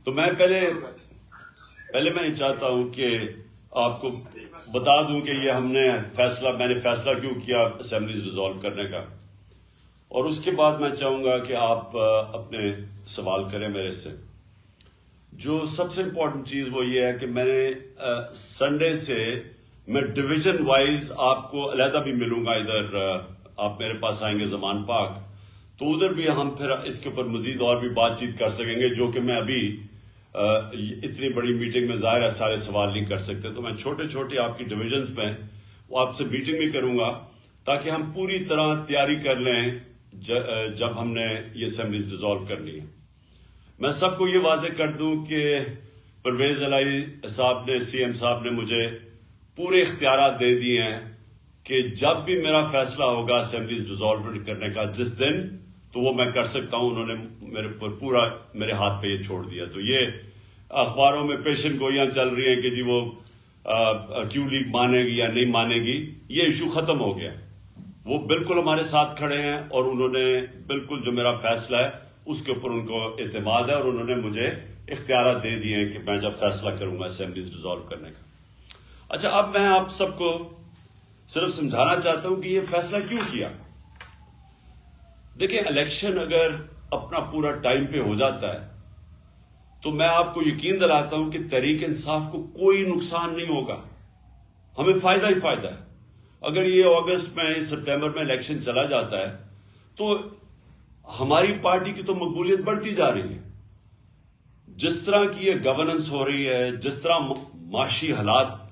تو میں پہلے میں یہ چاہتا ہوں کہ آپ کو بتا دوں کہ یہ میں نے فیصلہ کیوں کیا اسمبلیز ڈیزالو کرنے کا، اور اس کے بعد میں چاہوں گا کہ آپ اپنے سوال کریں میرے سے۔ جو سب سے امپورٹنٹ چیز وہ یہ ہے کہ میں نے سنڈے سے میں ڈویژن وائز آپ کو علیحدہ بھی ملوں گا، ادھر آپ میرے پاس آئیں گے زمان پاک، تو ادھر بھی ہم پھر اس کے اوپر مزید اور بھی بات چیت کر سکیں گے، جو کہ میں ابھی اتنی بڑی میٹنگ میں ظاہر ہے سارے سوال نہیں کر سکتے، تو میں چھوٹے چھوٹے آپ کی ڈویژنز میں وہ آپ سے میٹنگ بھی کروں گا تاکہ ہم پوری طرح تیاری کر لیں جب ہم نے یہ اسمبلیز ڈیزالو کرنی ہے۔ میں سب کو یہ واضح کر دوں کہ پرویز الہی صاحب نے، سی ایم صاحب نے مجھے پورے اختیارات دے دیے ہیں کہ جب بھی میرا فیصلہ ہوگا اسمبلیز ڈیزالو کرنے کا جس دن، تو وہ میں کر سکتا ہوں۔ انہوں نے میرے پر پورا میرے ہاتھ پہ یہ چھوڑ دیا۔ تو یہ اخباروں میں پیشن گوئیاں چل رہی ہیں کہ جی وہ کیو لیگ مانے گی یا نہیں مانے گی، یہ ایشو ختم ہو گیا۔ وہ بالکل ہمارے ساتھ کھڑے ہیں اور انہوں نے بالکل جو میرا فیصلہ ہے اس کے اوپر ان کو اعتماد ہے، اور انہوں نے مجھے اختیارات دے دیے ہیں کہ میں جب فیصلہ کروں گا اسمبلیز ڈیزالو کرنے کا۔ اچھا، اب میں آپ سب کو صرف سمجھانا چاہتا ہوں کہ یہ فیصلہ کیوں کیا۔ دیکھیں، الیکشن اگر اپنا پورا ٹائم پہ ہو جاتا ہے تو میں آپ کو یقین دلاتا ہوں کہ تحریک انصاف کو کوئی نقصان نہیں ہوگا، ہمیں فائدہ ہی فائدہ ہے۔ اگر یہ اگست میں سپٹمبر میں الیکشن چلا جاتا ہے تو ہماری پارٹی کی تو مقبولیت بڑھتی جا رہی ہے۔ جس طرح کی یہ گورننس ہو رہی ہے، جس طرح معاشی حالات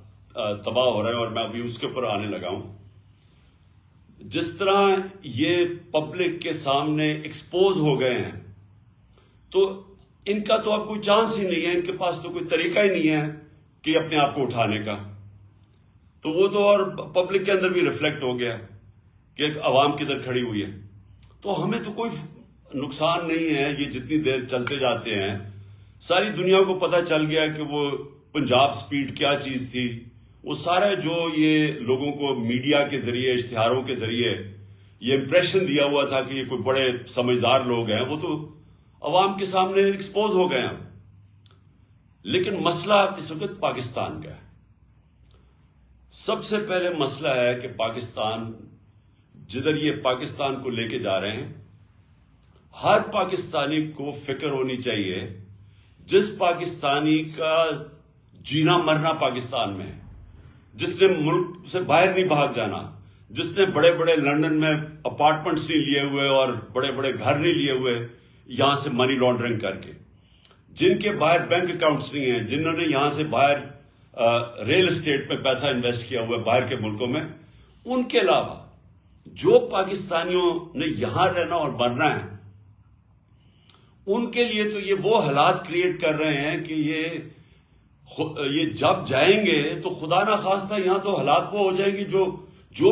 تباہ ہو رہے ہیں، اور میں ابھی اس کے اوپر آنے لگا ہوں، جس طرح یہ پبلک کے سامنے ایکسپوز ہو گئے ہیں، تو ان کا تو اب کوئی چانس ہی نہیں ہے، ان کے پاس تو کوئی طریقہ ہی نہیں ہے کہ اپنے آپ کو اٹھانے کا۔ تو وہ تو اور پبلک کے اندر بھی ریفلیکٹ ہو گیا کہ ایک عوام کدھر کھڑی ہوئی ہے۔ تو ہمیں تو کوئی نقصان نہیں ہے، یہ جتنی دیر چلتے جاتے ہیں ساری دنیا کو پتہ چل گیا کہ وہ پنجاب سپیڈ کیا چیز تھی۔ وہ سارا جو یہ لوگوں کو میڈیا کے ذریعے، اشتہاروں کے ذریعے یہ امپریشن دیا ہوا تھا کہ یہ کوئی بڑے سمجھدار لوگ ہیں، وہ تو عوام کے سامنے ایکسپوز ہو گئے ہیں۔ لیکن مسئلہ اس وقت پاکستان کا ہے۔ سب سے پہلے مسئلہ ہے کہ پاکستان، جدھر یہ پاکستان کو لے کے جا رہے ہیں، ہر پاکستانی کو فکر ہونی چاہیے جس پاکستانی کا جینا مرنا پاکستان میں ہے، جس نے ملک سے باہر نہیں بھاگ جانا، جس نے بڑے بڑے لندن میں اپارٹمنٹس نہیں لیے ہوئے اور بڑے بڑے گھر نہیں لیے ہوئے یہاں سے منی لانڈرنگ کر کے، جن کے باہر بینک اکاؤنٹس نہیں ہیں، جنہوں نے یہاں سے باہر ریل اسٹیٹ میں پیسہ انویسٹ کیا ہوا ہے باہر کے ملکوں میں، ان کے علاوہ جو پاکستانیوں نے یہاں رہنا اور بننا ہے، ان کے لیے تو یہ وہ حالات کریٹ کر رہے ہیں کہ یہ جب جائیں گے تو خدا نہ خواستہ یہاں تو حالات وہ ہو جائیں گی جو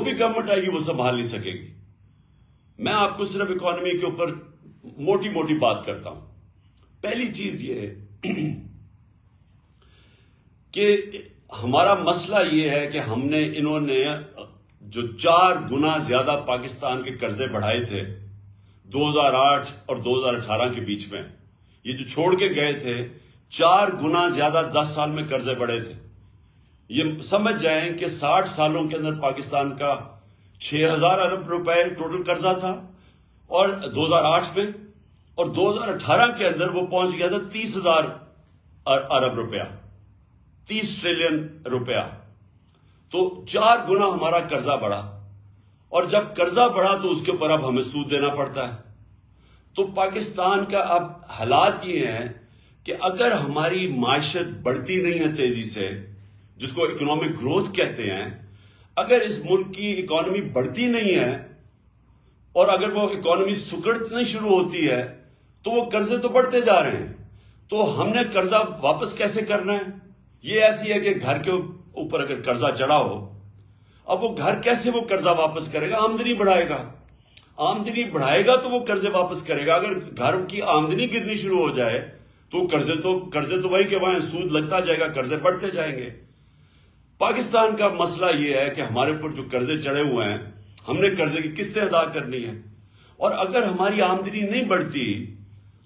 بھی گورنمنٹ آئے گی وہ سنبھال نہیں سکے گی۔ میں آپ کو صرف اکانومی کے اوپر موٹی موٹی بات کرتا ہوں۔ پہلی چیز یہ ہے کہ ہمارا مسئلہ یہ ہے کہ انہوں نے جو 4 گنا زیادہ پاکستان کے قرضے بڑھائے تھے 2008 اور 2018 کے بیچ میں، یہ جو چھوڑ کے گئے تھے 4 گنا زیادہ 10 سال میں قرضے بڑھے تھے۔ یہ سمجھ جائیں کہ 60 سالوں کے اندر پاکستان کا 6,000 ارب روپے ٹوٹل قرضہ تھا اور 2008 میں، اور 2018 کے اندر وہ پہنچ گیا تھا 30,000 ارب روپیہ، 30 ٹریلین روپیہ۔ تو 4 گنا ہمارا قرضہ بڑھا، اور جب قرضہ بڑھا تو اس کے اوپر اب ہمیں سود دینا پڑتا ہے۔ تو پاکستان کا اب حالات یہ ہیں کہ اگر ہماری معیشت بڑھتی نہیں ہے تیزی سے، جس کو اکنامک گروتھ کہتے ہیں، اگر اس ملک کی اکانومی بڑھتی نہیں ہے اور اگر وہ اکانومی سکڑنا شروع ہوتی ہے تو وہ قرضے تو بڑھتے جا رہے ہیں۔ تو ہم نے قرضہ واپس کیسے کرنا ہے؟ یہ ایسی ہے کہ گھر کے اوپر اگر قرضہ چڑھا ہو، اب وہ گھر کیسے وہ قرضہ واپس کرے گا؟ آمدنی بڑھائے گا، آمدنی بڑھائے گا تو وہ قرضے واپس کرے گا۔ اگر گھر کی آمدنی گرنی شروع ہو جائے تو قرضے تو وہی کہ وہاں سود لگتا جائے گا، قرضے بڑھتے جائیں گے۔ پاکستان کا مسئلہ یہ ہے کہ ہمارے اوپر جو قرضے چڑھے ہوئے ہیں، ہم نے قرضے کی قسطیں ادا کرنی ہے، اور اگر ہماری آمدنی نہیں بڑھتی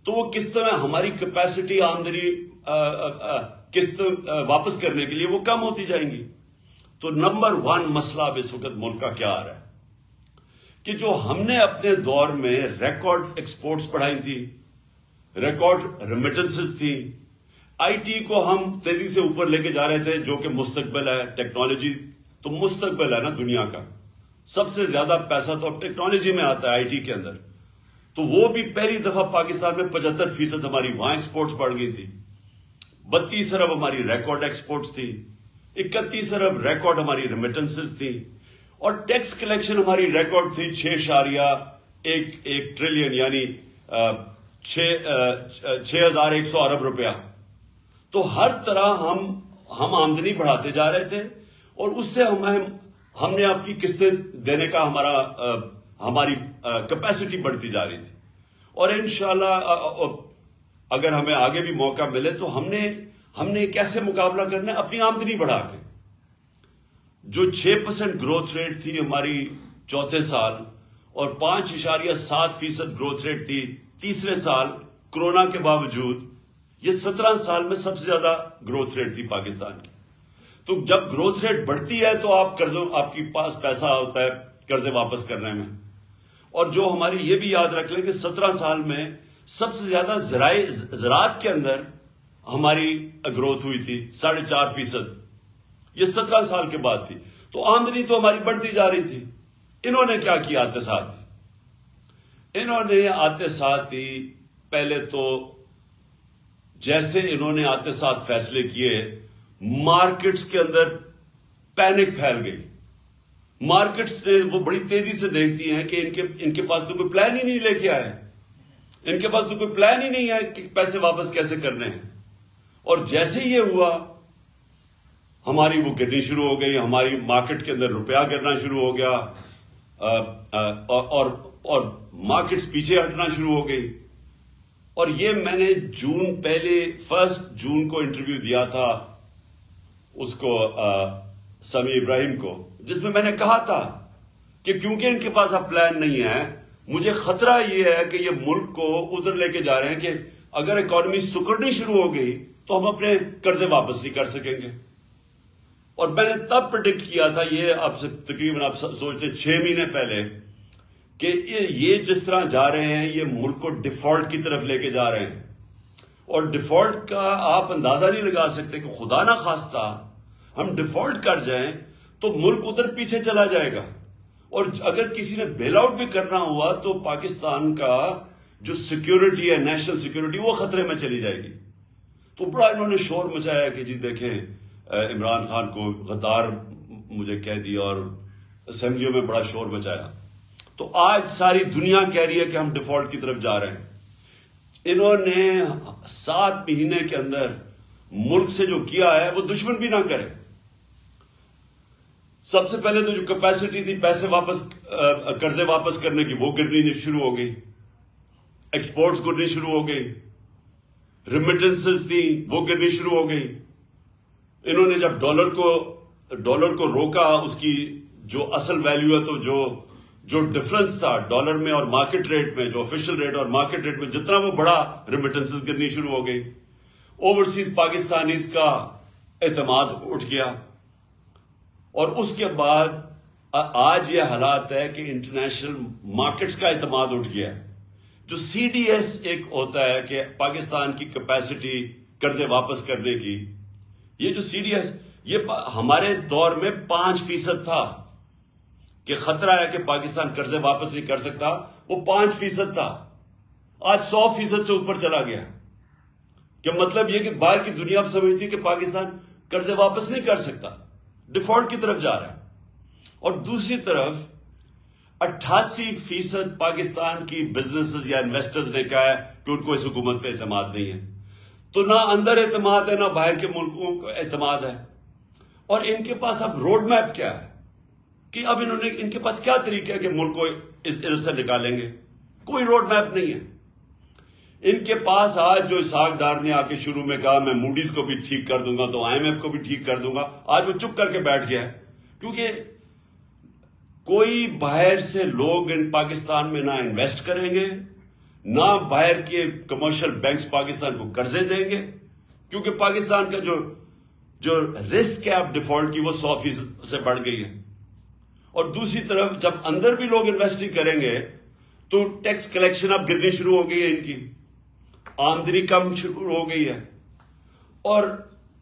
تو وہ قسط میں ہماری کیپیسٹی آمدنی قسط واپس کرنے کے لیے وہ کم ہوتی جائیں گی. تو نمبر 1 مسئلہ اب اس وقت ملک کا کیا آ رہا ہے کہ جو ہم نے اپنے دور میں ریکارڈ ایکسپورٹس بڑھائی تھی, ریکارڈ ریمیٹنسز تھی, آئی ٹی کو ہم تیزی سے اوپر لے کے جا رہے تھے جو کہ مستقبل ہے, ٹیکنالوجی تو مستقبل ہے نا دنیا کا, سب سے زیادہ پیسہ تو اب ٹیکنالوجی میں آتا ہے آئی ٹی کے اندر. تو وہ بھی پہلی دفعہ پاکستان میں 75% ہماری وہاں ایکسپورٹس بڑھ گئی تھی, 32 ارب ہماری ریکارڈ ایکسپورٹس تھی, 31 ارب ریکارڈ ہماری ریمیٹنسز تھی, اور ٹیکس کلیکشن ہماری ریکارڈ تھی 6.1 ٹریلین یعنی 6100 ارب روپیہ. تو ہر طرح ہم آمدنی بڑھاتے جا رہے تھے اور اس سے ہم نے اپنی قسطیں دینے کا ہماری کیپیسٹی بڑھتی جا رہی تھی. اور انشاءاللہ اگر ہمیں آگے بھی موقع ملے تو ہم نے کیسے مقابلہ کرنا ہے, اپنی آمدنی بڑھا کے. جو 6% گروتھ ریٹ تھی ہماری چوتھے سال اور 5.7% گروتھ ریٹ تھی تیسرے سال کورونا کے باوجود, یہ 17 سال میں سب سے زیادہ گروتھ ریٹ تھی پاکستان کی. تو جب گروتھ ریٹ بڑھتی ہے تو آپ کے پاس پیسہ ہوتا ہے قرضے واپس کرنے میں. اور جو ہماری یہ بھی یاد رکھ لیں کہ 17 سال میں سب سے زیادہ زراعت کے اندر ہماری گروتھ ہوئی تھی 4.5%. یہ 17 سال کے بعد تھی. تو آمدنی تو ہماری بڑھتی جا رہی تھی. انہوں نے کیا کیا آتے ساتھ ہی, انہوں نے آتے ساتھ ہی پہلے تو جیسے انہوں نے آتے ساتھ فیصلے کیے, مارکیٹس کے اندر پینک پھیل گئی. مارکیٹس نے وہ بڑی تیزی سے دیکھتی ہیں کہ ان کے پاس تو کوئی پلان ہی نہیں لے کے آئے, ان کے پاس تو کوئی پلان ہی نہیں ہے کہ پیسے واپس کیسے کرنے ہیں. اور جیسے یہ ہوا ہماری وہ گرنی شروع ہو گئی, ہماری مارکیٹ کے اندر روپیہ گرنا شروع ہو گیا, اور مارکیٹس پیچھے ہٹنا شروع ہو گئی. اور یہ میں نے پہلے 1 جون کو انٹرویو دیا تھا اس کو سمیع ابراہیم کو, جس میں نے کہا تھا کہ کیونکہ ان کے پاس اب پلان نہیں ہے, مجھے خطرہ یہ ہے کہ یہ ملک کو ادھر لے کے جا رہے ہیں کہ اگر اکانومی سکڑنی شروع ہو گئی تو ہم اپنے قرضے واپس نہیں کر سکیں گے. اور میں نے تب پریڈکٹ کیا تھا, یہ آپ سے تقریباً آپ سوچ لیں 6 مہینے پہلے, کہ یہ جس طرح جا رہے ہیں یہ ملک کو ڈیفالٹ کی طرف لے کے جا رہے ہیں. اور ڈیفالٹ کا آپ اندازہ نہیں لگا سکتے کہ خدا نہ خواستہ ہم ڈیفالٹ کر جائیں تو ملک ادھر پیچھے چلا جائے گا. اور اگر کسی نے بیل آؤٹ بھی کرنا ہوا تو پاکستان کا جو سیکیورٹی ہے, نیشنل سیکیورٹی, وہ خطرے میں چلی جائے گی. تو بڑا انہوں نے شور مچایا کہ جی دیکھیں عمران خان کو غدار مجھے کہہ دیا, اور اسمبلیوں میں بڑا شور مچایا. تو آج ساری دنیا کہہ رہی ہے کہ ہم ڈیفالٹ کی طرف جا رہے ہیں. انہوں نے 7 مہینے کے اندر ملک سے جو کیا ہے وہ دشمن بھی نہ کرے. سب سے پہلے تو جو کیپیسٹی تھی پیسے واپس قرضے واپس کرنے کی وہ گرنی شروع ہو گئی, ایکسپورٹس گرنی شروع ہو گئی, ریمیٹنسز تھی وہ گرنی شروع ہو گئی. انہوں نے جب ڈالر کو روکا, اس کی جو اصل ویلیو ہے, تو جو ڈفرنس تھا ڈالر میں اور مارکیٹ ریٹ میں, جو آفیشل ریٹ اور مارکیٹ ریٹ میں جتنا وہ بڑا, ریمیٹنسز گرنی شروع ہو گئی. اوورسیز پاکستانیز کا اعتماد اٹھ گیا. اور اس کے بعد آج یہ حالات ہے کہ انٹرنیشنل مارکیٹس کا اعتماد اٹھ گیا. جو سی ڈی ایس ایک ہوتا ہے کہ پاکستان کی کیپیسٹی قرضے واپس کرنے کی, یہ جو سی ڈی ایس, یہ ہمارے دور میں 5% تھا کہ خطرہ ہے کہ پاکستان قرضے واپس نہیں کر سکتا, وہ 5% تھا. آج 100% سے اوپر چلا گیا. کہ مطلب یہ کہ باہر کی دنیا اب سمجھتی ہے کہ پاکستان قرضے واپس نہیں کر سکتا, ڈیفالٹ کی طرف جا رہا ہے. اور دوسری طرف 88% پاکستان کی بزنسز یا انویسٹرز نے کہا ہے کہ ان کو اس حکومت پہ اعتماد نہیں ہے. تو نہ اندر اعتماد ہے نہ باہر کے ملکوں کو اعتماد ہے. اور ان کے پاس اب روڈ میپ کیا ہے کہ اب ان کے پاس کیا طریقہ ہے کہ ملک کو ادھر سے نکالیں گے؟ کوئی روڈ میپ نہیں ہے. ان کے پاس آج جو اسحاق ڈار نے آ کے شروع میں کہا میں موڈیز کو بھی ٹھیک کر دوں گا تو آئی ایم ایف کو بھی ٹھیک کر دوں گا, آج وہ چپ کر کے بیٹھ گیا ہے. کیونکہ کوئی باہر سے لوگ ان پاکستان میں نہ انویسٹ کریں گے, نہ باہر کے کمرشل بینکس پاکستان کو قرضے دیں گے، کیونکہ پاکستان کا جو رسک ہے اب ڈیفالٹ کی وہ 100% سے بڑھ گئی ہے. اور دوسری طرف جب اندر بھی لوگ انویسٹنگ کریں گے تو ٹیکس کلیکشن اب گرنی شروع ہو گئی ہے، ان کی آمدنی کم شروع ہو گئی ہے. اور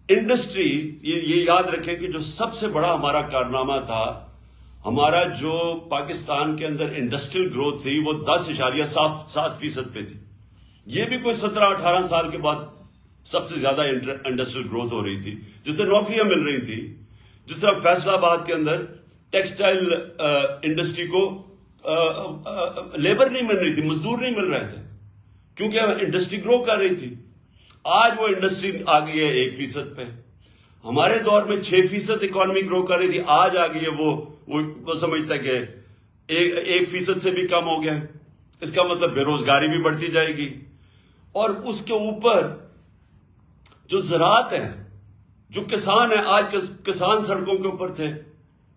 انڈسٹری، یہ یاد رکھیں کہ جو سب سے بڑا ہمارا کارنامہ تھا، ہمارا جو پاکستان کے اندر انڈسٹریل گروتھ تھی وہ 10.7% پہ تھی. یہ بھی کوئی 17-18 سال کے بعد سب سے زیادہ انڈسٹریل گروتھ ہو رہی تھی، جس سے نوکریاں مل رہی تھی. جس طرح فیصل آباد کے اندر ٹیکسٹائل انڈسٹری کو لیبر نہیں مل رہی تھی، مزدور نہیں مل رہے تھے، کیونکہ انڈسٹری گرو کر رہی تھی. آج وہ انڈسٹری آ گئی ہے 1% پہ. ہمارے دور میں 6% اکانومی گرو کر رہی تھی، آج آ گئی ہے وہ سمجھتا ہے کہ 1% سے بھی کم ہو گیا. اس کا مطلب بے روزگاری بھی بڑھتی جائے گی. اور اس کے اوپر جو زراعت ہے، جو کسان ہیں، آج کسان سڑکوں کے اوپر تھے.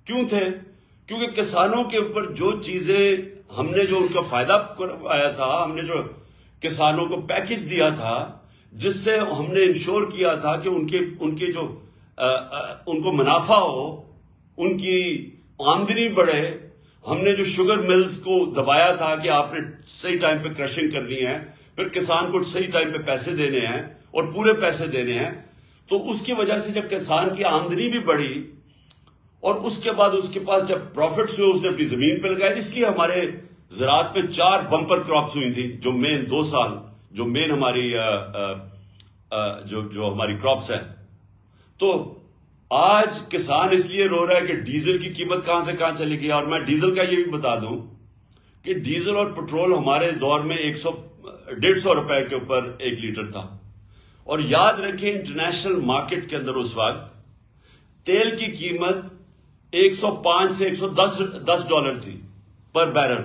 کیوں تھے؟ کیونکہ کسانوں کے اوپر جو چیزیں ہم نے جو ان کا فائدہ کروایا تھا، ہم نے جو کسانوں کو پیکج دیا تھا، جس سے ہم نے انشور کیا تھا کہ ان کے جو ان کو منافع ہو، ان کی آمدنی بڑھے. ہم نے جو شوگر ملز کو دبایا تھا کہ آپ نے صحیح ٹائم پہ کرشنگ کرنی ہے، پھر کسان کو صحیح ٹائم پہ پیسے دینے ہیں اور پورے پیسے دینے ہیں. تو اس کی وجہ سے جب کسان کی آمدنی بھی بڑھی اور اس کے بعد اس کے پاس جب پروفٹس ہوئے، اس نے اپنی زمین پہ لگایا. اس لیے ہمارے زراعت میں 4 بمپر کراپس ہوئی تھی، جو مین 2 سال جو مین ہماری جو ہماری کراپس ہیں. تو آج کسان اس لیے رو رہا ہے کہ ڈیزل کی قیمت کہاں سے کہاں چلی گئی. اور میں ڈیزل کا یہ بھی بتا دوں کہ ڈیزل اور پٹرول ہمارے دور میں 150 روپے کے اوپر 1 لیٹر تھا. اور یاد رکھیں انٹرنیشنل مارکیٹ کے اندر اس وقت تیل کی قیمت 105 سے 110 ڈالر تھی پر بیرل.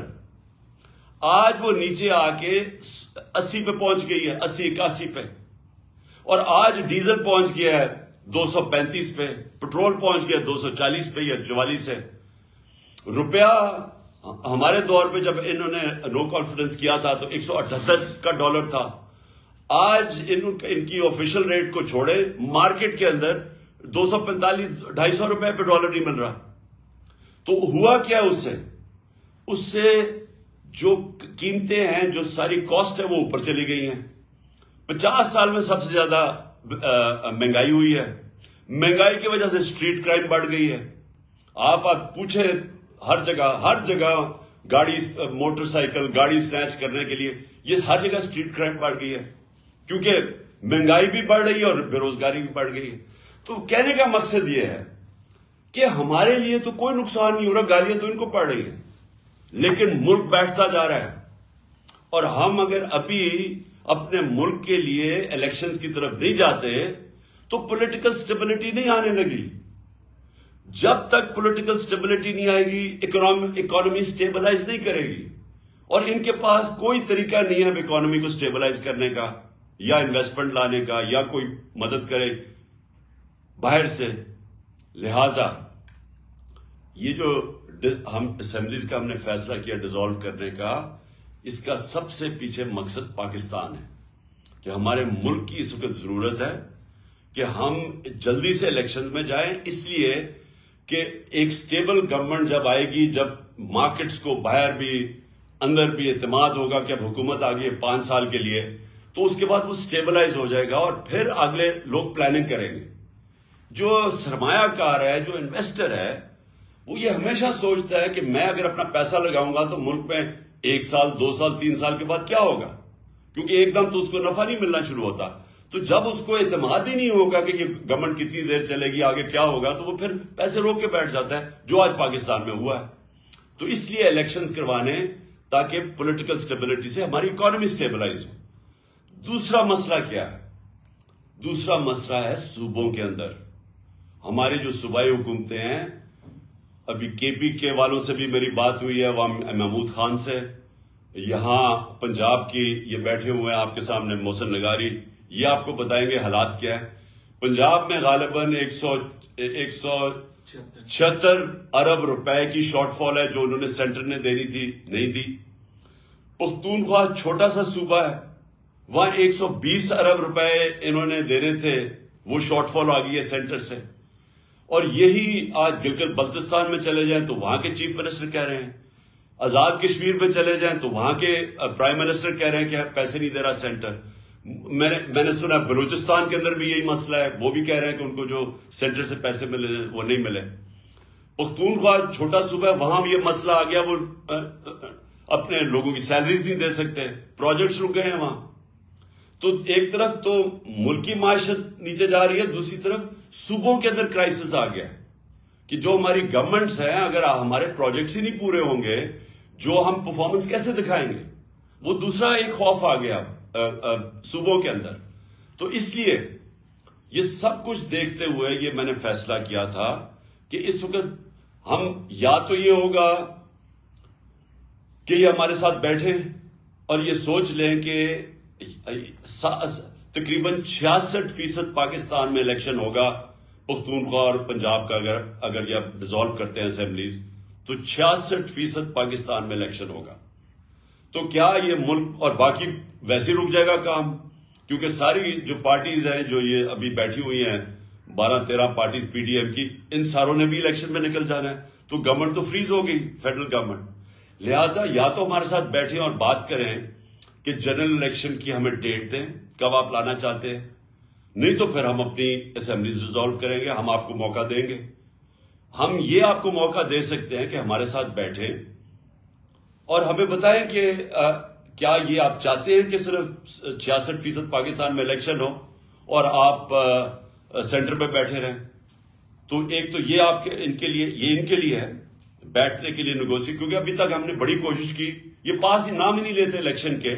آج وہ نیچے آ کے 80 پہ پہنچ گئی ہے، 80-81 پہ. اور آج ڈیزل پہنچ گیا ہے 235 پہ، پٹرول پہنچ گیا 240 پہ یا 44 ہے. روپیہ ہمارے دور پہ جب انہوں نے نو کانفیڈنس کیا تھا تو 178 کا ڈالر تھا. آج ان کی آفیشل ریٹ کو چھوڑے مارکیٹ کے اندر 245-250 روپے پہ ڈالر نہیں مل رہا. تو ہوا کیا اس سے جو قیمتیں ہیں، جو ساری کاسٹ ہے وہ اوپر چلی گئی ہیں. 50 سال میں سب سے زیادہ مہنگائی ہوئی ہے. مہنگائی کی وجہ سے اسٹریٹ کرائم بڑھ گئی ہے. آپ پوچھیں ہر جگہ گاڑی، موٹر سائیکل گاڑی سنیچ کرنے کے لیے یہ ہر جگہ اسٹریٹ کرائم بڑھ گئی ہے، کیونکہ مہنگائی بھی بڑھ رہی ہے اور بے روزگاری بھی بڑھ گئی ہے. تو کہنے کا مقصد یہ ہے کہ ہمارے لیے تو کوئی نقصان نہیں ہو رہا، گالیاں تو ان کو پڑ رہی ہیں، لیکن ملک بیٹھتا جا رہا ہے. اور ہم اگر ابھی اپنے ملک کے لیے الیکشنز کی طرف نہیں جاتے تو پولیٹیکل سٹیبلٹی نہیں آنے لگی. جب تک پولیٹیکل سٹیبلٹی نہیں آئے گی اکانومی سٹیبلائز نہیں کرے گی. اور ان کے پاس کوئی طریقہ نہیں ہے اب اکانومی کو سٹیبلائز کرنے کا یا انویسٹمنٹ لانے کا یا کوئی مدد کرے باہر سے. لہذا یہ جو ہم اسمبلیز کا ہم نے فیصلہ کیا ڈیزالو کرنے کا، اس کا سب سے پیچھے مقصد پاکستان ہے کہ ہمارے ملک کی اس وقت ضرورت ہے کہ ہم جلدی سے الیکشن میں جائیں، اس لیے کہ ایک سٹیبل گورنمنٹ جب آئے گی، جب مارکیٹس کو باہر بھی اندر بھی اعتماد ہوگا کہ اب حکومت آ گئی ہے 5 سال کے لیے، تو اس کے بعد وہ سٹیبلائز ہو جائے گا اور پھر اگلے لوگ پلاننگ کریں گے. جو سرمایہ کار ہے، جو انویسٹر ہے، وہ یہ ہمیشہ سوچتا ہے کہ میں اگر اپنا پیسہ لگاؤں گا تو ملک میں 1 سال 2 سال 3 سال کے بعد کیا ہوگا، کیونکہ ایک دم تو اس کو نفع نہیں ملنا شروع ہوتا. تو جب اس کو اعتماد ہی نہیں ہوگا کہ یہ گورنمنٹ کتنی دیر چلے گی، آگے کیا ہوگا، تو وہ پھر پیسے روک کے بیٹھ جاتا ہے، جو آج پاکستان میں ہوا ہے. تو اس لیے الیکشنز کروانے تاکہ پولیٹیکل سٹیبلٹی سے ہماری اکانومی سٹیبلائز ہو. دوسرا مسئلہ کیا ہے؟ دوسرا مسئلہ ہے صوبوں کے اندر. ہماری جو صوبائی حکومتیں ہیں، ابھی کے پی کے والوں سے بھی میری بات ہوئی ہے، محمود خان سے. یہاں پنجاب کی یہ بیٹھے ہوئے ہیں آپ کے سامنے محسن نگاری، یہ آپ کو بتائیں گے حالات کیا ہے. پنجاب میں غالباً 176 ارب روپے کی شارٹ فال ہے جو انہوں نے سینٹر نے دینی تھی، نہیں دی. پختونخوا چھوٹا سا صوبہ ہے، وہاں 120 ارب روپے انہوں نے دینے تھے، وہ شارٹ فال آ گئی ہے سینٹر سے. اور یہی آج گلگت بلتستان میں چلے جائیں تو وہاں کے چیف منسٹر کہہ رہے ہیں، آزاد کشمیر میں چلے جائیں تو وہاں کے پرائم منسٹر کہہ رہے ہیں کہ پیسے نہیں دے رہا سینٹر. میں نے سنا بلوچستان کے اندر بھی یہی مسئلہ ہے، وہ بھی کہہ رہے ہیں کہ ان کو جو سینٹر سے پیسے ملے وہ نہیں ملے. پختونخوا چھوٹا صوبہ ہے، وہاں بھی یہ مسئلہ آ گیا، وہ اپنے لوگوں کی سیلریز نہیں دے سکتے، پروجیکٹس رک گئے ہیں وہاں. تو ایک طرف تو ملکی معیشت نیچے جا رہی ہے، دوسری طرف صوبوں کے اندر کرائسس آ گیا کہ جو ہماری گورنمنٹس ہیں، اگر ہمارے پروجیکٹس ہی نہیں پورے ہوں گے، جو ہم پرفارمنس کیسے دکھائیں گے؟ وہ دوسرا ایک خوف آ گیا صوبوں کے اندر. تو اس لیے یہ سب کچھ دیکھتے ہوئے یہ میں نے فیصلہ کیا تھا کہ اس وقت ہم یا تو یہ ہوگا کہ یہ ہمارے ساتھ بیٹھیں اور یہ سوچ لیں کہ تقریباً 66% پاکستان میں الیکشن ہوگا پختونخوا اور پنجاب کا، اگر یہ ڈیزالو کرتے ہیں اسمبلیز تو 66% پاکستان میں الیکشن ہوگا. تو کیا یہ ملک اور باقی ویسے رک جائے گا کام؟ کیونکہ ساری جو پارٹیز ہیں جو یہ ابھی بیٹھی ہوئی ہیں 12-13 پارٹیز پی ڈی ایم کی، ان ساروں نے بھی الیکشن میں نکل جانا ہے، تو گورنمنٹ تو فریز ہو گئی، فیڈرل گورنمنٹ. لہٰذا یا تو ہمارے ساتھ بیٹھیں اور بات کریں کہ جنرل الیکشن کی ہمیں ڈیٹ دیں، کب آپ لانا چاہتے ہیں، نہیں تو پھر ہم اپنی اسمبلیز ڈیزالو کریں گے، ہم آپ کو موقع دیں گے. ہم یہ آپ کو موقع دے سکتے ہیں کہ ہمارے ساتھ بیٹھیں اور ہمیں بتائیں کہ کیا یہ آپ چاہتے ہیں کہ صرف 66% پاکستان میں الیکشن ہو اور آپ سینٹر پہ بیٹھے رہیں. تو ایک تو یہ آپ کے ان کے لیے ہے بیٹھنے کے لیے نیگوشیٹ، کیونکہ ابھی تک ہم نے بڑی کوشش کی، یہ پاس ہی نام ہی نہیں لیتے الیکشن کے.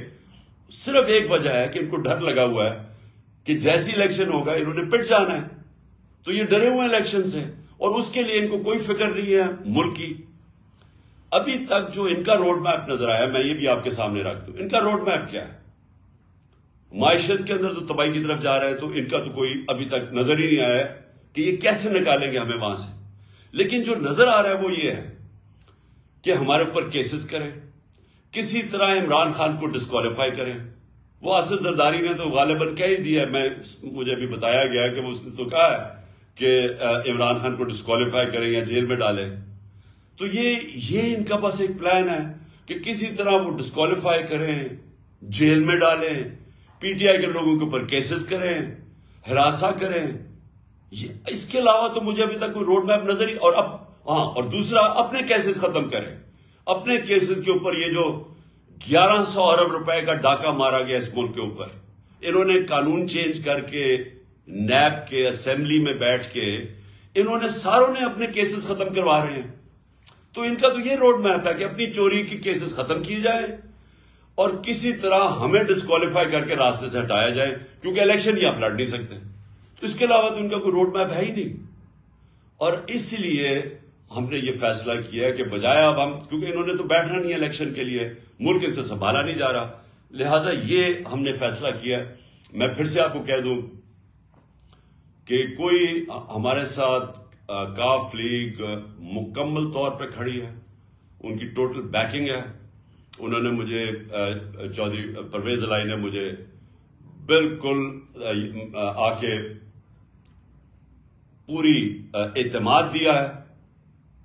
صرف ایک وجہ ہے کہ ان کو ڈر لگا ہوا ہے کہ جیسی الیکشن ہوگا انہوں نے پٹ جانا ہے، تو یہ ڈرے ہوئے ہیں الیکشن سے، اور اس کے لیے ان کو کوئی فکر نہیں ہے ملک کی. ابھی تک جو ان کا روڈ میپ نظر آیا، میں یہ بھی آپ کے سامنے رکھ دوں، ان کا روڈ میپ کیا ہے؟ معیشت کے اندر تو تباہی کی طرف جا رہا ہے، تو ان کا تو کوئی ابھی تک نظر ہی نہیں آیا کہ یہ کیسے نکالیں گے ہمیں وہاں سے. لیکن جو نظر آ رہا ہے وہ یہ ہے کہ ہمارے اوپر کیسز کریں، کسی طرح عمران خان کو ڈسکوالیفائی کریں. وہ آصف زرداری نے تو غالباً کہہ ہی دیا، مجھے بھی بتایا گیا کہ اس نے تو کہا ہے کہ عمران خان کو ڈسکوالیفائی کریں یا جیل میں ڈالیں. تو یہ ان کا بس ایک پلان ہے کہ کسی طرح وہ ڈسکوالیفائی کریں، جیل میں ڈالیں، پی ٹی آئی کے لوگوں کے اوپر کیسز کریں، ہراساں کریں. اس کے علاوہ تو مجھے ابھی تک کوئی روڈ میپ نظر ہی. اور دوسرا اپنے کیسز ختم کریں، اپنے کیسز کے اوپر. یہ جو 1100 ارب روپے کا ڈاکہ مارا گیا اس ملک کے اوپر، انہوں نے قانون چینج کر کے نیب کے اسمبلی میں بیٹھ کے انہوں نے ساروں نے اپنے کیسز ختم کروا رہے ہیں. تو ان کا تو یہ روڈ میپ ہے کہ اپنی چوری کی کیسز ختم کی جائیں اور کسی طرح ہمیں ڈسکوالیفائی کر کے راستے سے ہٹایا جائے، کیونکہ الیکشن ہی آپ لڑ نہیں سکتے. تو اس کے علاوہ تو ان کا کوئی روڈ میپ ہے ہی نہیں. اور اس لیے ہم نے یہ فیصلہ کیا کہ بجائے اب کیونکہ انہوں نے تو بیٹھنا نہیں ہے الیکشن کے لیے، ملک ان سے سنبھالا نہیں جا رہا، لہٰذا یہ ہم نے فیصلہ کیا. میں پھر سے آپ کو کہہ دوں کہ کوئی ہمارے ساتھ کاف لیگ مکمل طور پہ کھڑی ہے، ان کی ٹوٹل بیکنگ ہے. انہوں نے مجھے چودھری پرویز الہی نے مجھے بالکل آ کے پوری اعتماد دیا ہے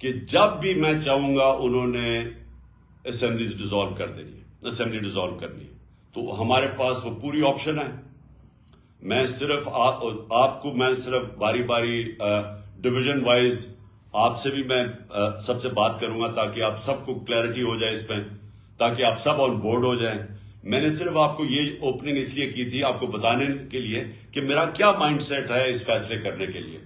کہ جب بھی میں چاہوں گا انہوں نے اسمبلیز ڈیزالو کر دینی ہے، اسمبلی ڈیزالو کرنی ہے. تو ہمارے پاس وہ پوری آپشن ہے. میں صرف آپ کو میں صرف باری باری ڈویژن وائز آپ سے بھی میں سب سے بات کروں گا تاکہ آپ سب کو کلیئرٹی ہو جائے اس پہ، تاکہ آپ سب آن بورڈ ہو جائیں. میں نے صرف آپ کو یہ اوپننگ اس لیے کی تھی آپ کو بتانے کے لیے کہ میرا کیا مائنڈ سیٹ ہے اس فیصلے کرنے کے لیے.